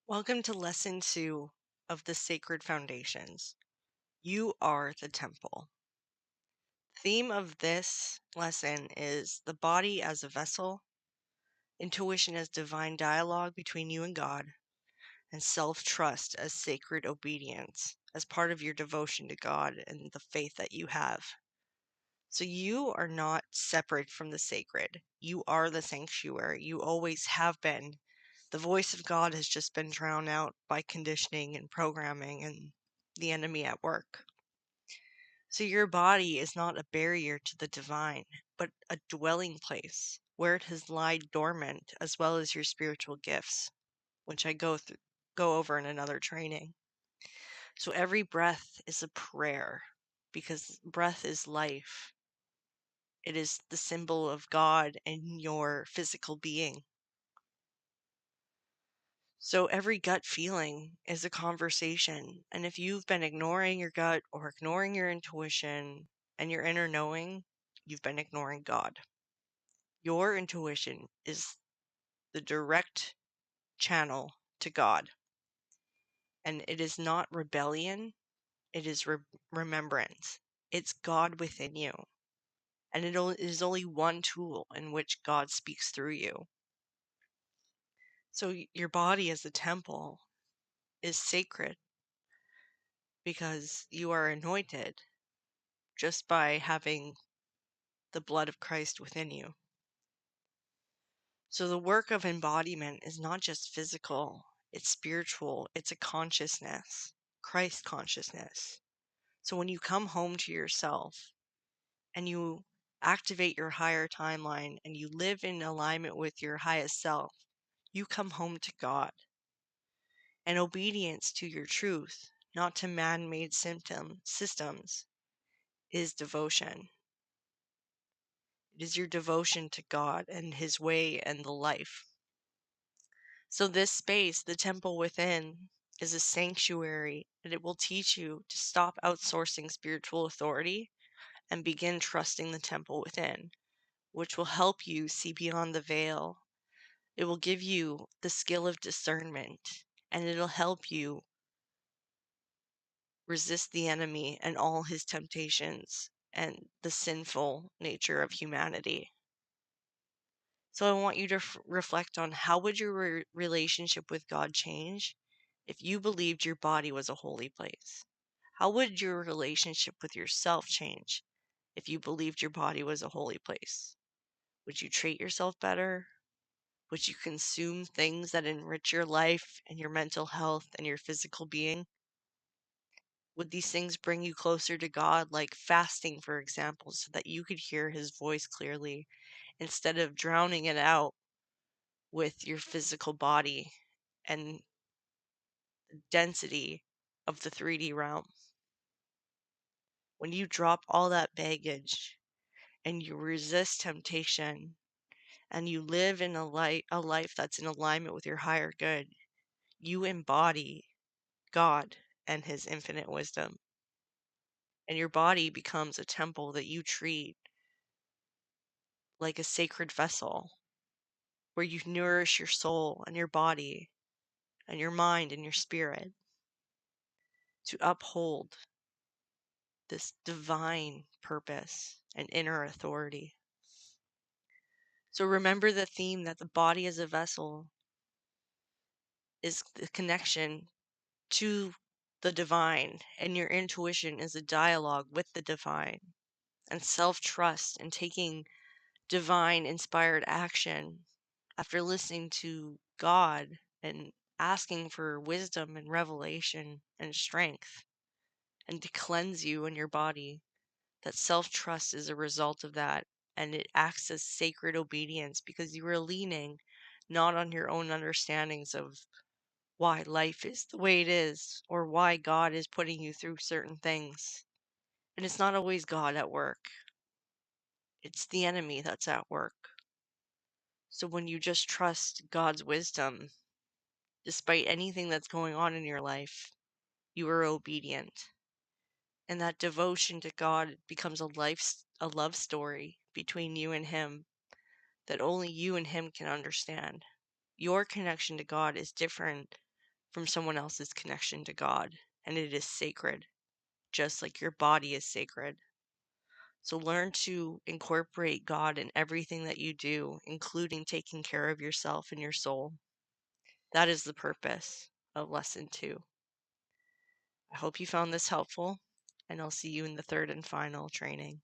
Welcome to lesson 2 of the Sacred Foundations. You are the temple. Theme of this lesson is the body as a vessel, intuition as divine dialogue between you and God, and self-trust as sacred obedience as part of your devotion to God and the faith that you have. So you are not separate from the sacred. You are the sanctuary. You always have been. The voice of God has just been drowned out by conditioning and programming and the enemy at work. So your body is not a barrier to the divine, but a dwelling place where it has lied dormant, as well as your spiritual gifts, which I go over in another training. So every breath is a prayer because breath is life. It is the symbol of God and your physical being. So every gut feeling is a conversation. And if you've been ignoring your gut or ignoring your intuition and your inner knowing, you've been ignoring God. Your intuition is the direct channel to God. And it is not rebellion, it is remembrance. It's God within you. And it is only one tool in which God speaks through you. So your body as a temple is sacred because you are anointed just by having the blood of Christ within you. So the work of embodiment is not just physical, it's spiritual, it's a consciousness, Christ consciousness. So when you come home to yourself and you activate your higher timeline and you live in alignment with your highest self, you come home to God. And obedience to your truth, not to man-made systems, is devotion. It is your devotion to God and His way and the life. So this space, the temple within, is a sanctuary, and it will teach you to stop outsourcing spiritual authority and begin trusting the temple within, which will help you see beyond the veil. It will give you the skill of discernment, and it'll help you resist the enemy and all his temptations and the sinful nature of humanity. So I want you to reflect on how would your relationship with God change if you believed your body was a holy place? How would your relationship with yourself change if you believed your body was a holy place? Would you treat yourself better? Would you consume things that enrich your life and your mental health and your physical being? Would these things bring you closer to God, like fasting, for example, so that you could hear His voice clearly instead of drowning it out with your physical body and density of the 3D realm? When you drop all that baggage and you resist temptation and you live in a life that's in alignment with your higher good, you embody God and His infinite wisdom. And your body becomes a temple that you treat like a sacred vessel where you nourish your soul and your body and your mind and your spirit to uphold this divine purpose and inner authority. So remember the theme that the body as a vessel is the connection to the divine, and your intuition is a dialogue with the divine, and self-trust and taking divine inspired action after listening to God and asking for wisdom and revelation and strength and to cleanse you and your body. That self-trust is a result of that, and it acts as sacred obedience because you are leaning not on your own understandings of why life is the way it is or why God is putting you through certain things. And it's not always God at work. It's the enemy that's at work. So when you just trust God's wisdom, despite anything that's going on in your life, you are obedient. And that devotion to God becomes a love story between you and Him that only you and Him can understand. Your connection to God is different from someone else's connection to God, and it is sacred, just like your body is sacred. So learn to incorporate God in everything that you do, including taking care of yourself and your soul. That is the purpose of lesson 2. I hope you found this helpful, and I'll see you in the third and final training.